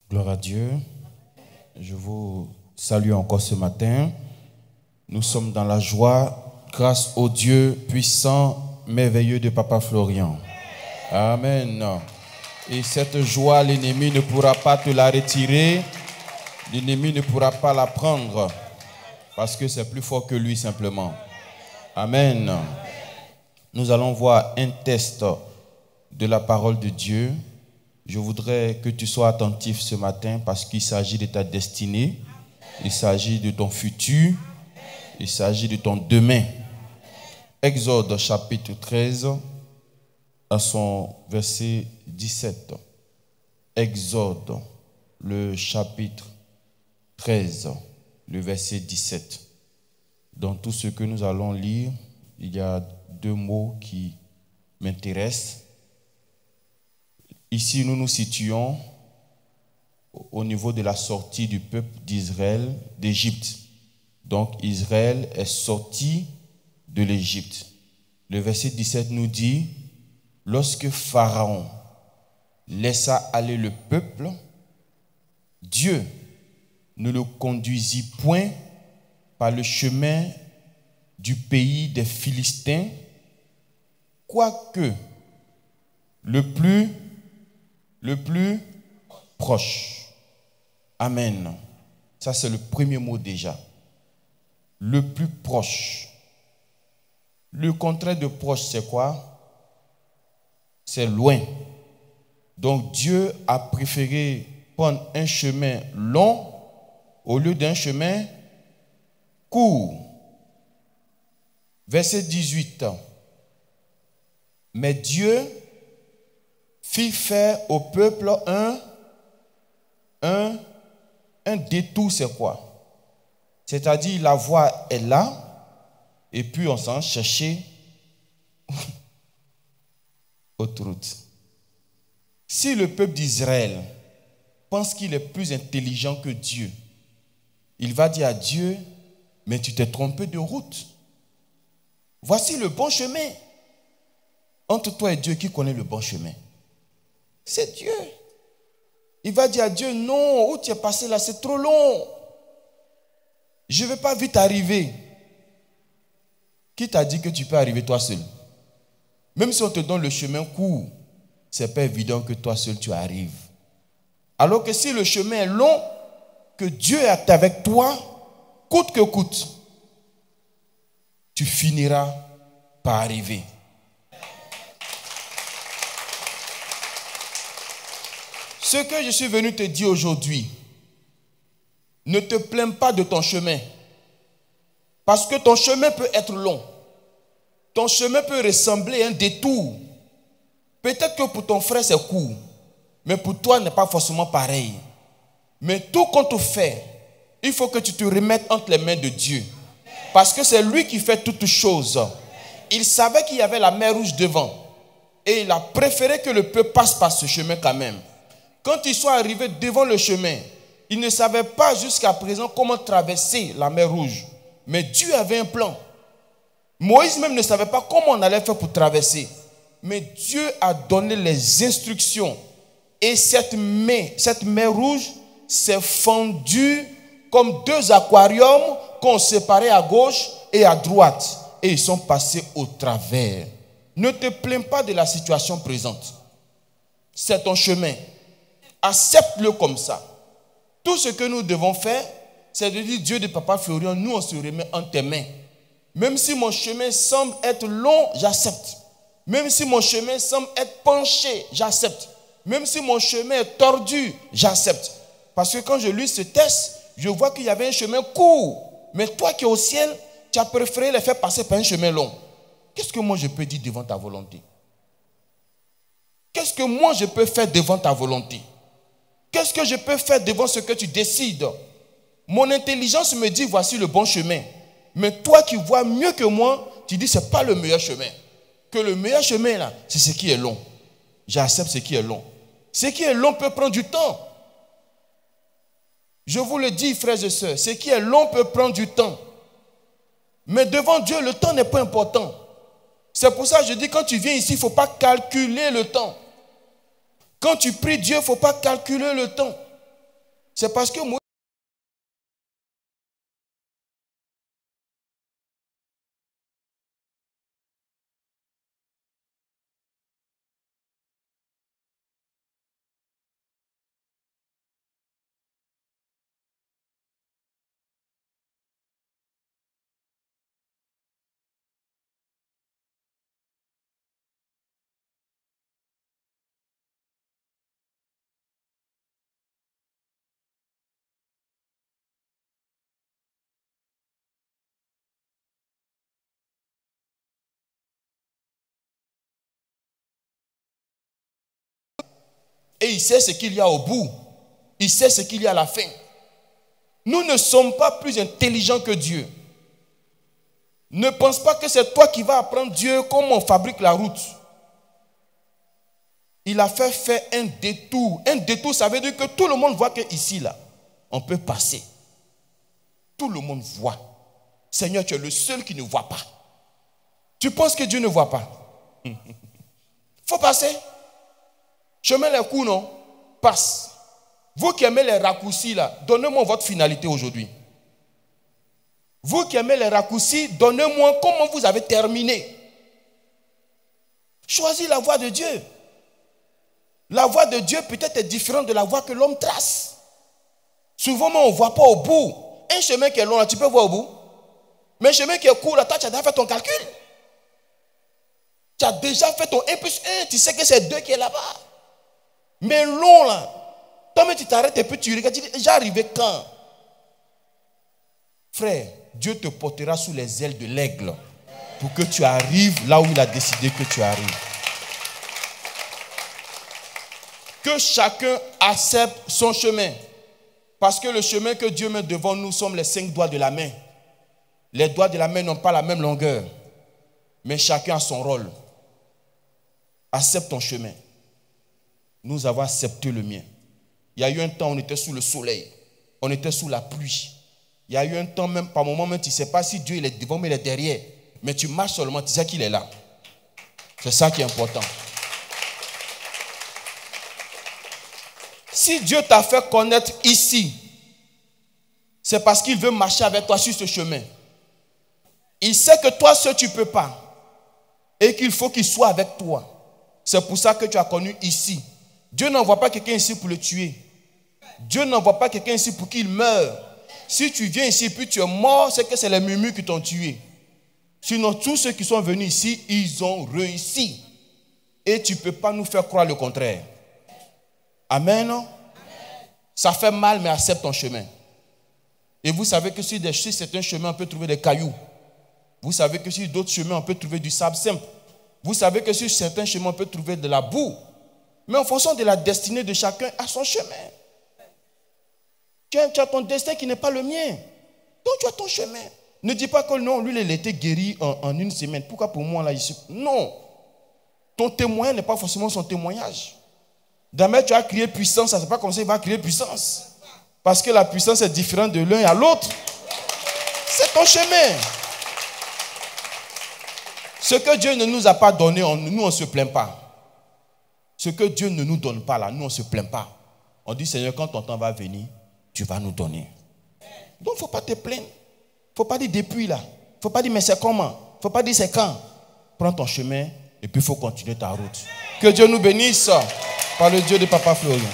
Gloire à Dieu. Je vous salue encore ce matin. Nous sommes dans la joie grâce au Dieu puissant, merveilleux de Papa Florian. Amen. Et cette joie, l'ennemi ne pourra pas te la retirer. L'ennemi ne pourra pas la prendre. Parce que c'est plus fort que lui simplement. Amen. Nous allons voir un test de la parole de Dieu. Je voudrais que tu sois attentif ce matin parce qu'il s'agit de ta destinée. Il s'agit de ton futur. Il s'agit de ton demain. Exode chapitre 13 à son verset 17. Exode, le chapitre 13, le verset 17. Dans tout ce que nous allons lire, il y a deux mots qui m'intéressent. Ici, nous nous situons au niveau de la sortie du peuple d'Israël d'Égypte. Donc, Israël est sorti de l'Égypte. Le verset 17 nous dit, lorsque Pharaon laissa aller le peuple, Dieu ne le conduisit point par le chemin du pays des Philistins, quoique le plus proche. Amen. Ça, c'est le premier mot déjà. Le plus proche. Le contraire de proche, c'est quoi? C'est loin. Donc, Dieu a préféré prendre un chemin long au lieu d'un chemin court. Verset 18. Mais Dieu fit faire au peuple un détour, c'est quoi? C'est-à-dire la voie est là, et puis on s'en cherchait autre route. Si le peuple d'Israël pense qu'il est plus intelligent que Dieu, il va dire à Dieu, mais tu t'es trompé de route. Voici le bon chemin. Entre toi et Dieu, qui connaît le bon chemin? C'est Dieu. Il va dire à Dieu, non, où tu es passé là, c'est trop long. Je ne vais pas vite arriver. Qui t'a dit que tu peux arriver toi seul? Même si on te donne le chemin court, ce n'est pas évident que toi seul tu arrives. Alors que si le chemin est long, que Dieu est avec toi, coûte que coûte, tu finiras par arriver. Ce que je suis venu te dire aujourd'hui, ne te plains pas de ton chemin. Parce que ton chemin peut être long. Ton chemin peut ressembler à un détour. Peut-être que pour ton frère c'est court, mais pour toi n'est pas forcément pareil. Mais tout qu'on te fait, il faut que tu te remettes entre les mains de Dieu. Parce que c'est lui qui fait toutes choses. Il savait qu'il y avait la mer Rouge devant. Et il a préféré que le peuple passe par ce chemin quand même. Quand ils sont arrivés devant le chemin, ils ne savaient pas jusqu'à présent comment traverser la mer Rouge. Mais Dieu avait un plan. Moïse même ne savait pas comment on allait faire pour traverser. Mais Dieu a donné les instructions. Et cette mer Rouge s'est fendue comme deux aquariums qu'on séparait à gauche et à droite. Et ils sont passés au travers. Ne te plains pas de la situation présente. C'est ton chemin. Accepte-le comme ça. Tout ce que nous devons faire, c'est de dire, Dieu de Papa Florian, nous on se remet en tes mains. Même si mon chemin semble être long, j'accepte. Même si mon chemin semble être penché, j'accepte. Même si mon chemin est tordu, j'accepte. Parce que quand je lis ce texte, je vois qu'il y avait un chemin court. Mais toi qui es au ciel, tu as préféré les faire passer par un chemin long. Qu'est-ce que moi je peux dire devant ta volonté? Qu'est-ce que moi je peux faire devant ta volonté? Qu'est-ce que je peux faire devant ce que tu décides? Mon intelligence me dit voici le bon chemin. Mais toi qui vois mieux que moi, tu dis c'est pas le meilleur chemin. Que le meilleur chemin là, c'est ce qui est long. J'accepte ce qui est long. Ce qui est long peut prendre du temps. Je vous le dis, frères et sœurs, ce qui est long peut prendre du temps. Mais devant Dieu, le temps n'est pas important. C'est pour ça que je dis, quand tu viens ici, il ne faut pas calculer le temps. Quand tu pries Dieu, il ne faut pas calculer le temps. C'est parce que Moïse et il sait ce qu'il y a au bout. Il sait ce qu'il y a à la fin. Nous ne sommes pas plus intelligents que Dieu. Ne pense pas que c'est toi qui vas apprendre Dieu comment on fabrique la route. Il a fait faire un détour. Un détour, ça veut dire que tout le monde voit qu'ici, là, on peut passer. Tout le monde voit. Seigneur, tu es le seul qui ne voit pas. Tu penses que Dieu ne voit pas? Il faut passer. Chemin les coups, non? Passe. Vous qui aimez les raccourcis, là, donnez-moi votre finalité aujourd'hui. Vous qui aimez les raccourcis, donnez-moi comment vous avez terminé. Choisis la voie de Dieu. La voie de Dieu peut-être est différente de la voie que l'homme trace. Souvent, on ne voit pas au bout. Un chemin qui est long, là, tu peux voir au bout. Mais un chemin qui est court, là, toi, tu as déjà fait ton calcul. Tu as déjà fait ton 1 plus 1. Tu sais que c'est 2 qui est là-bas. Mais long, là. Toi, mais tu t'arrêtes et puis tu regardes. Tu dis, j'arrivais quand? Frère, Dieu te portera sous les ailes de l'aigle pour que tu arrives là où il a décidé que tu arrives. Que chacun accepte son chemin. Parce que le chemin que Dieu met devant nous sommes les 5 doigts de la main. Les doigts de la main n'ont pas la même longueur. Mais chacun a son rôle. Accepte ton chemin. Nous avons accepté le mien. Il y a eu un temps où on était sous le soleil. On était sous la pluie. Il y a eu un temps même, par moment même, tu ne sais pas si Dieu il est devant mais il est derrière. Mais tu marches seulement, tu sais qu'il est là. C'est ça qui est important. Si Dieu t'a fait connaître ici, c'est parce qu'il veut marcher avec toi sur ce chemin. Il sait que toi seul tu ne peux pas. Et qu'il faut qu'il soit avec toi. C'est pour ça que tu as connu ici. Dieu n'envoie pas quelqu'un ici pour le tuer. Dieu n'envoie pas quelqu'un ici pour qu'il meure. Si tu viens ici et puis tu es mort, c'est que c'est les murmures qui t'ont tué. Sinon, tous ceux qui sont venus ici, ils ont réussi. Et tu ne peux pas nous faire croire le contraire. Amen. Non? Ça fait mal, mais accepte ton chemin. Et vous savez que sur certains chemins, on peut trouver des cailloux. Vous savez que sur d'autres chemins, on peut trouver du sable simple. Vous savez que sur certains chemins, on peut trouver de la boue. Mais en fonction de la destinée de chacun, à son chemin. Tu as ton destin qui n'est pas le mien. Donc tu as ton chemin. Ne dis pas que non, lui, il était guéri en une semaine. Pourquoi pour moi, là, ici? Non. Ton témoignage n'est pas forcément son témoignage. Demain, tu as crié puissance, ça ne c'est pas comme ça qu'il va crier puissance. Parce que la puissance est différente de l'un à l'autre. C'est ton chemin. Ce que Dieu ne nous a pas donné, nous, on ne se plaint pas. Ce que Dieu ne nous donne pas, là, nous, on ne se plaint pas. On dit, Seigneur, quand ton temps va venir, tu vas nous donner. Donc, il ne faut pas te plaindre. Il ne faut pas dire depuis là. Il ne faut pas dire, mais c'est comment? Il ne faut pas dire, c'est quand? Prends ton chemin et puis il faut continuer ta route. Que Dieu nous bénisse par le Dieu de Papa Florian.